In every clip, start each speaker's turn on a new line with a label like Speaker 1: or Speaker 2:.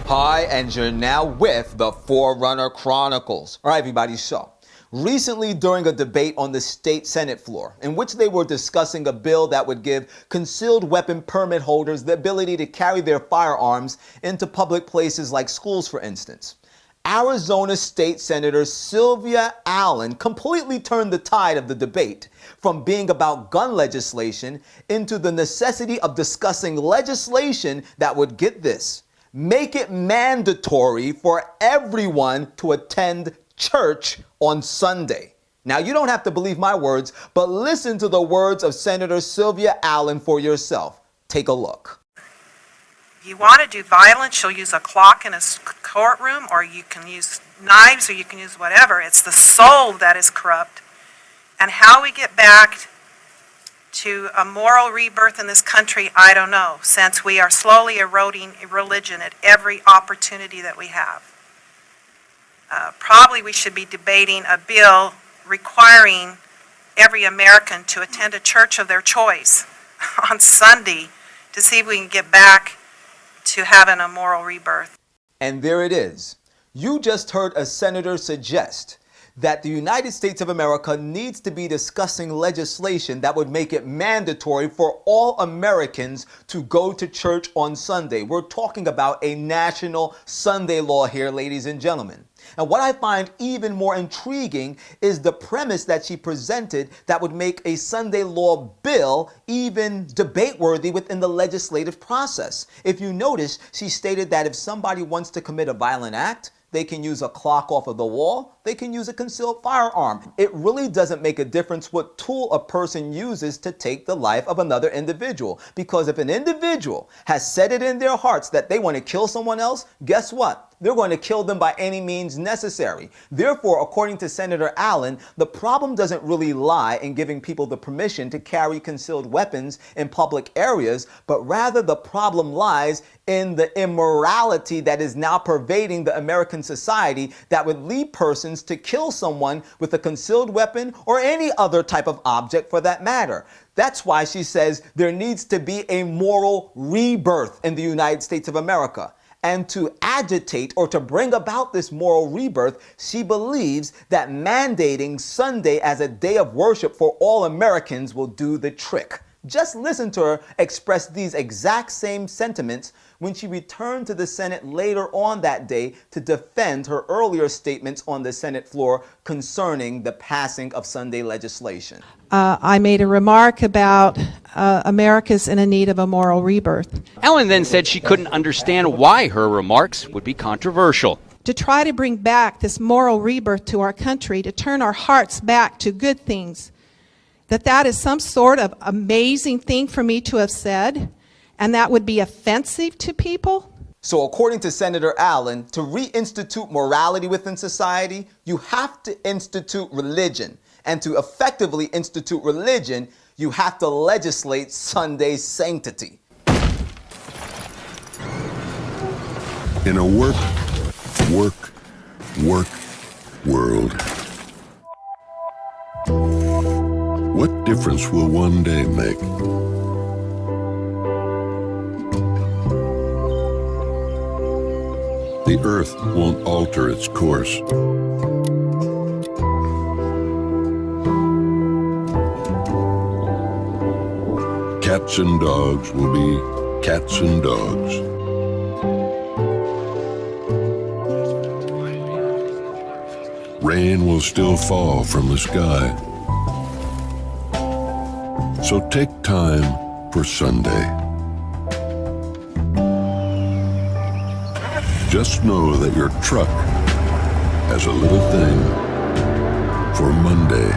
Speaker 1: Hi, and you're now with the Forerunner Chronicles. All right, everybody, so recently during a debate on the state Senate floor, in which they were discussing a bill that would give concealed weapon permit holders the ability to carry their firearms into public places like schools, for instance, Arizona State Senator Sylvia Allen completely turned the tide of the debate from being about gun legislation into the necessity of discussing legislation that would, get this, make it mandatory for everyone to attend church on Sunday. Now, you don't have to believe my words, but listen to the words of Senator Sylvia Allen for yourself. Take a look.
Speaker 2: If you want to do violence, you'll use a clock in a courtroom, or you can use knives, or you can use whatever. It's the soul that is corrupt. And how we get back to a moral rebirth in this country, I don't know, since we are slowly eroding religion at every opportunity that we have. Probably we should be debating a bill requiring every American to attend a church of their choice on Sunday to see if we can get back to having a moral rebirth.
Speaker 1: And there it is. You just heard a senator suggest that the United States of America needs to be discussing legislation that would make it mandatory for all Americans to go to church on Sunday. We're talking about a national Sunday law here, ladies and gentlemen. And what I find even more intriguing is the premise that she presented that would make a Sunday law bill even debate-worthy within the legislative process. If you notice, she stated that if somebody wants to commit a violent act, they can use a clock off of the wall. They can use a concealed firearm. It really doesn't make a difference what tool a person uses to take the life of another individual. Because if an individual has set it in their hearts that they want to kill someone else, guess what? They're going to kill them by any means necessary. Therefore, according to Senator Allen, the problem doesn't really lie in giving people the permission to carry concealed weapons in public areas, but rather the problem lies in the immorality that is now pervading the American society that would lead persons to kill someone with a concealed weapon or any other type of object for that matter. That's why she says there needs to be a moral rebirth in the United States of America. And to agitate or to bring about this moral rebirth, she believes that mandating Sunday as a day of worship for all Americans will do the trick. Just listen to her express these exact same sentiments when she returned to the Senate later on that day to defend her earlier statements on the Senate floor concerning the passing of Sunday legislation.
Speaker 3: I made a remark about America's in a need of a moral rebirth.
Speaker 4: Ellen then said she couldn't understand why her remarks would be controversial.
Speaker 3: To try to bring back this moral rebirth to our country, to turn our hearts back to good things, that is some sort of amazing thing for me to have said, and that would be offensive to people.
Speaker 1: So according to Senator Allen, to reinstitute morality within society, you have to institute religion. And to effectively institute religion, you have to legislate Sunday sanctity.
Speaker 5: In a work world, what difference will one day make? The earth won't alter its course. Cats and dogs will be cats and dogs. Rain will still fall from the sky. So take time for Sunday. Just know that your truck has a little thing for Monday.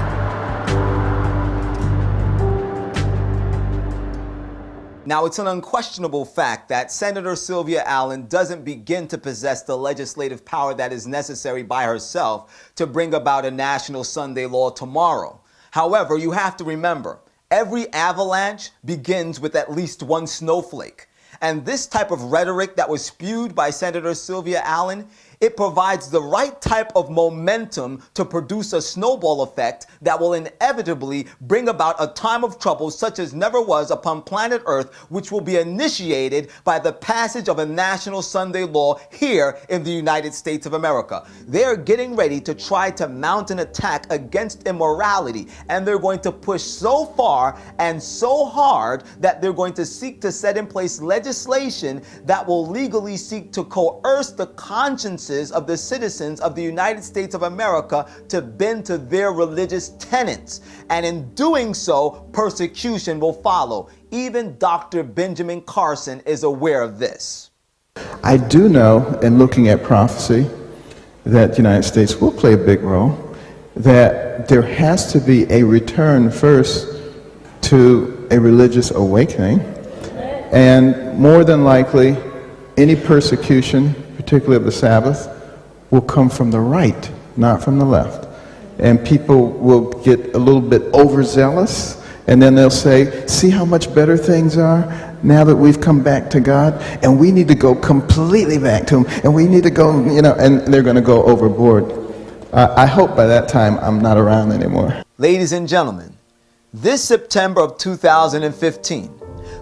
Speaker 1: Now, it's an unquestionable fact that Senator Sylvia Allen doesn't begin to possess the legislative power that is necessary by herself to bring about a national Sunday law tomorrow. However, you have to remember, every avalanche begins with at least one snowflake. And this type of rhetoric that was spewed by Senator Sylvia Allen It provides the right type of momentum to produce a snowball effect that will inevitably bring about a time of trouble such as never was upon planet Earth, which will be initiated by the passage of a national Sunday law here in the United States of America. They're getting ready to try to mount an attack against immorality, and they're going to push so far and so hard that they're going to seek to set in place legislation that will legally seek to coerce the consciences of the citizens of the United States of America to bend to their religious tenets. And in doing so, persecution will follow. Even Dr. Benjamin Carson is aware of this.
Speaker 6: I do know, in looking at prophecy, that the United States will play a big role, that there has to be a return first to a religious awakening, and more than likely, any persecution, particularly of the Sabbath, will come from the right, not from the left. And people will get a little bit overzealous, and then they'll say, see how much better things are now that we've come back to God, and we need to go completely back to Him, and we need to go, and they're going to go overboard. I hope by that time I'm not around anymore.
Speaker 1: Ladies and gentlemen, this September of 2015,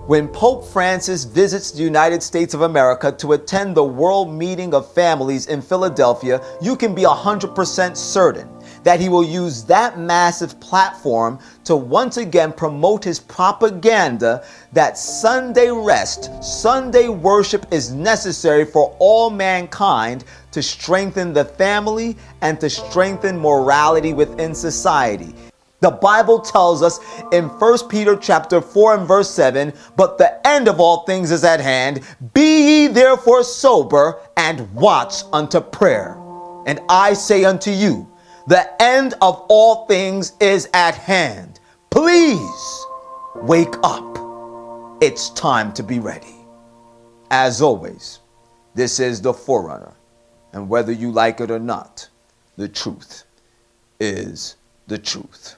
Speaker 1: when Pope Francis visits the United States of America to attend the World Meeting of Families in Philadelphia, you can be 100% certain that he will use that massive platform to once again promote his propaganda that Sunday rest, Sunday worship is necessary for all mankind to strengthen the family and to strengthen morality within society. The Bible tells us in 1 Peter chapter 4 and verse 7, but the end of all things is at hand. Be ye therefore sober and watch unto prayer. And I say unto you, the end of all things is at hand. Please wake up. It's time to be ready. As always, this is the Forerunner. And whether you like it or not, the truth is the truth.